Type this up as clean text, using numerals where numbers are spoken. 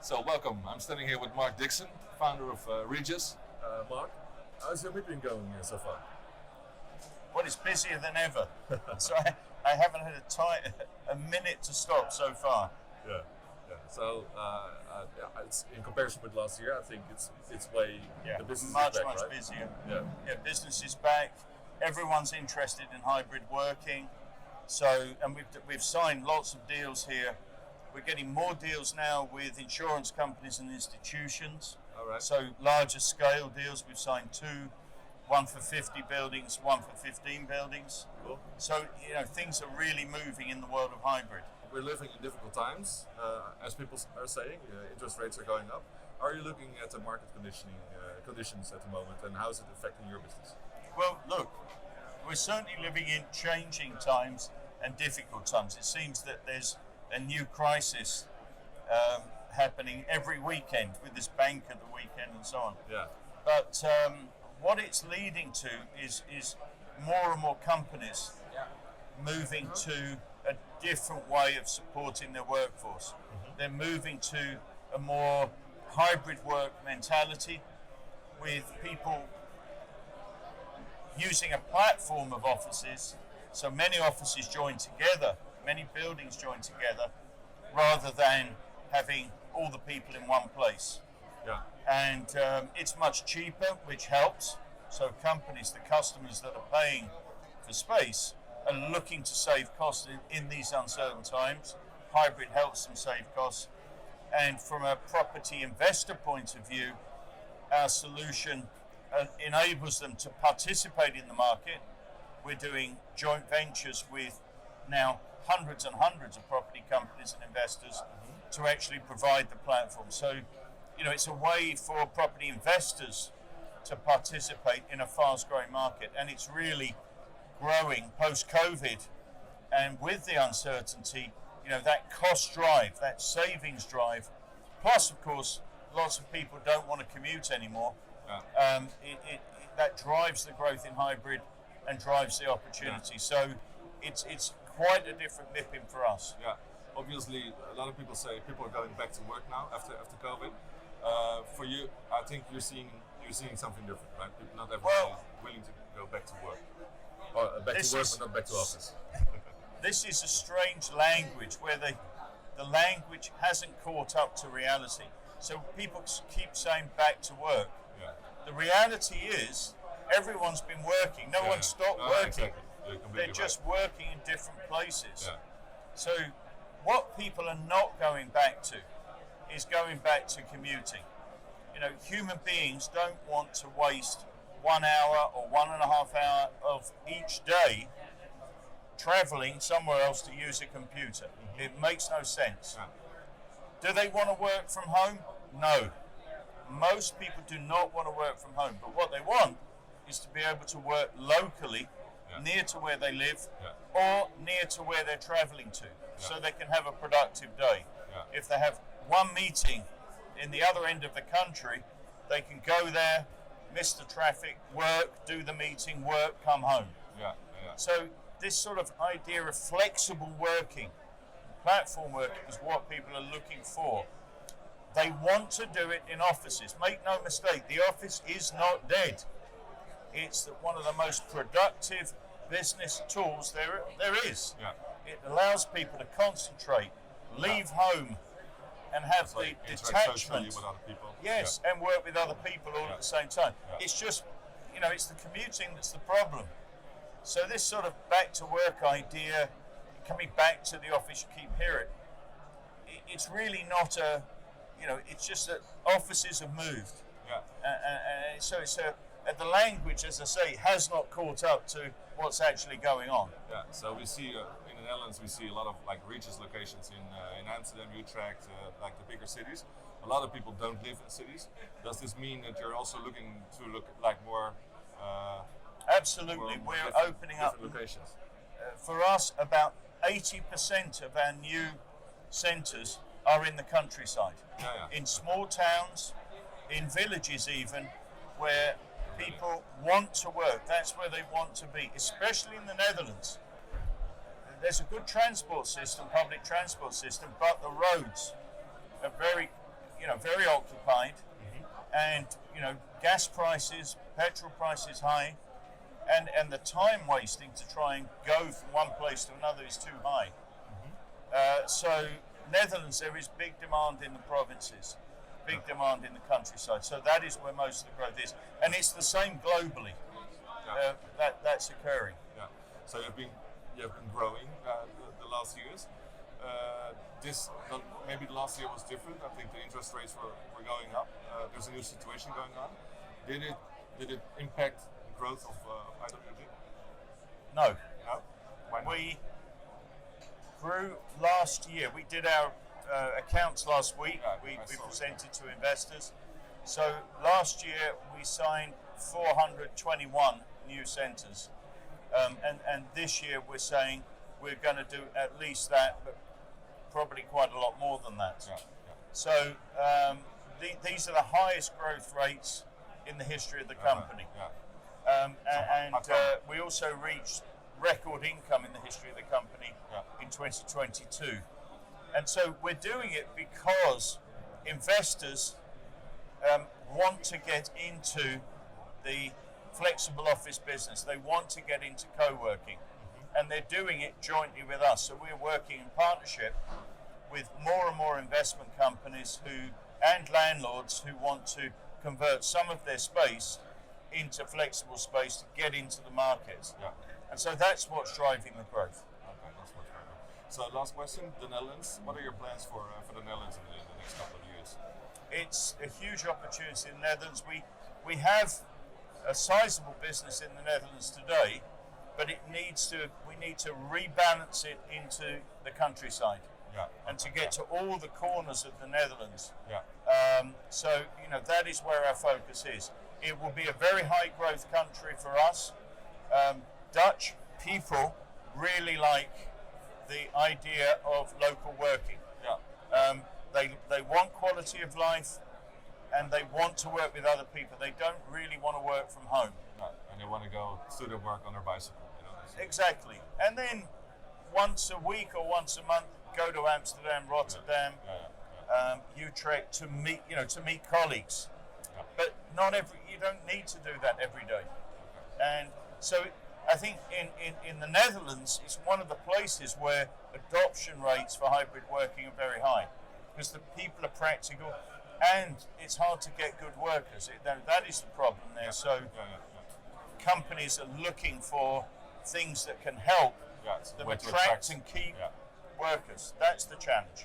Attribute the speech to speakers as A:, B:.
A: So welcome. I'm standing here with Mark Dixon, founder of Regis. Mark, how's your meeting going so far?
B: Well, it's busier than ever. So I haven't had a minute to stop so far.
A: Yeah. So it's in comparison with last year. I think it's way the business
B: much
A: is back, right?
B: busier.
A: Yeah.
B: Business is back. Everyone's interested in hybrid working. So, and we've signed lots of deals here. We're getting more deals now with insurance companies and institutions.
A: All right.
B: So larger scale deals. We've signed 2, one for 50 buildings, one for 15 buildings.
A: Cool.
B: So, things are really moving in the world of hybrid.
A: We're living in difficult times, as people are saying. Interest rates are going up. Are you looking at the market conditions at the moment, and how is it affecting your business?
B: Well, look, we're certainly living in changing times and difficult times. It seems that there's a new crisis happening every weekend with this bank at the weekend and so on.
A: Yeah.
B: But what it's leading to is more and more companies moving to a different way of supporting their workforce. Mm-hmm. They're moving to a more hybrid work mentality with people using a platform of offices. So many offices join together, many buildings join together, rather than having all the people in one place.
A: Yeah.
B: And it's much cheaper, which helps. So companies, the customers that are paying for space, are looking to save costs in these uncertain times. Hybrid helps them save costs. And from a property investor point of view, our solution enables them to participate in the market. We're doing joint ventures with now hundreds and hundreds of property companies and investors to actually provide the platform. So, it's a way for property investors to participate in a fast-growing market, and it's really growing post-COVID. And with the uncertainty, that cost drive, that savings drive, plus, of course, lots of people don't want to commute anymore.
A: Yeah.
B: That drives the growth in hybrid and drives the opportunity. Yeah. So it's quite a different nipping for us.
A: Yeah. Obviously, a lot of people say people are going back to work now after COVID. For you, I think you're seeing something different, right? Not everyone is willing to go back to work, or back to work, but not back to office.
B: This is a strange language where the language hasn't caught up to reality. So people keep saying back to work.
A: Yeah.
B: The reality is everyone's been working. No one stopped working.
A: Exactly.
B: They're just working in different places.
A: Yeah.
B: So what people are not going back to is going back to commuting. Human beings don't want to waste 1 hour or 1.5 hours of each day traveling somewhere else to use a computer. Mm-hmm. It makes no sense. Yeah. Do they want to work from home? No. Most people do not want to work from home, but what they want is to be able to work locally, near to where they live, or near to where they're traveling to, so they can have a productive day.
A: Yeah.
B: If they have one meeting in the other end of the country, they can go there, miss the traffic, work, do the meeting, work, come home.
A: Yeah.
B: So this sort of idea of flexible working, platform working, is what people are looking for. They want to do it in offices. Make no mistake, the office is not dead. It's one of the most productive business tools there is.
A: Yeah.
B: It allows people to concentrate, leave home, and have the detachment.
A: With other people.
B: Yes, and work with other people all at the same time. Yeah. It's just, it's the commuting that's the problem. So this sort of back to work idea, coming back to the office, you keep hearing it. It's really not it's just that offices have moved.
A: Yeah.
B: So it's the language, as I say, has not caught up to what's actually going on.
A: Yeah. So we see in the Netherlands, we see a lot of Regis locations in Amsterdam, Utrecht, like the bigger cities. A lot of people don't live in cities. Does this mean that you're also looking to look like more?
B: Absolutely, we're opening up
A: locations.
B: For us, about 80% of our new centres are in the countryside, in small towns, in villages even, where people want to work. That's where they want to be, especially in the Netherlands. There's a good transport system, public transport system, but the roads are very, very occupied, and gas prices, petrol prices high, and the time wasting to try and go from one place to another is too high. So Netherlands, there is big demand in the provinces, big demand in the countryside. So that is where most of the growth is, and it's the same globally. That's occurring.
A: Yeah. So you have been growing the last years. Maybe the last year was different. I think the interest rates were going up. There's a new situation going on. Did it impact the growth of IWG?
B: No.
A: No? Why not?
B: We grew last year. We did our accounts last week. We presented to investors. So last year we signed 421 new centres, and this year we're saying we're going to do at least that, but probably quite a lot more than that. So these are the highest growth rates in the history of the company. And we also reached record income in the history of the company in 2022. And so we're doing it because investors want to get into the flexible office business. They want to get into co-working, and they're doing it jointly with us. So we're working in partnership with more and more investment companies and landlords who want to convert some of their space into flexible space to get into the market. And so that's what's driving the growth.
A: Okay, that's what's driving. So last question, the Netherlands. What are your plans for the Netherlands in the next couple of years?
B: It's a huge opportunity in the Netherlands. We have a sizable business in the Netherlands today, but we need to rebalance it into the countryside, and to get to all the corners of the Netherlands. So that is where our focus is. It will be a very high growth country for us. Dutch people really like the idea of local working. They want quality of life, and they want to work with other people. They don't really want to work from home.
A: And they want to go to their work on their bicycle.
B: Exactly. And then once a week or once a month, go to Amsterdam, Rotterdam, Utrecht to meet colleagues. But you don't need to do that every day. And so I think in the Netherlands, it's one of the places where adoption rates for hybrid working are very high, because the people are practical, and it's hard to get good workers. That is the problem there. So companies are looking for things that can help them attract and keep workers. That's the challenge.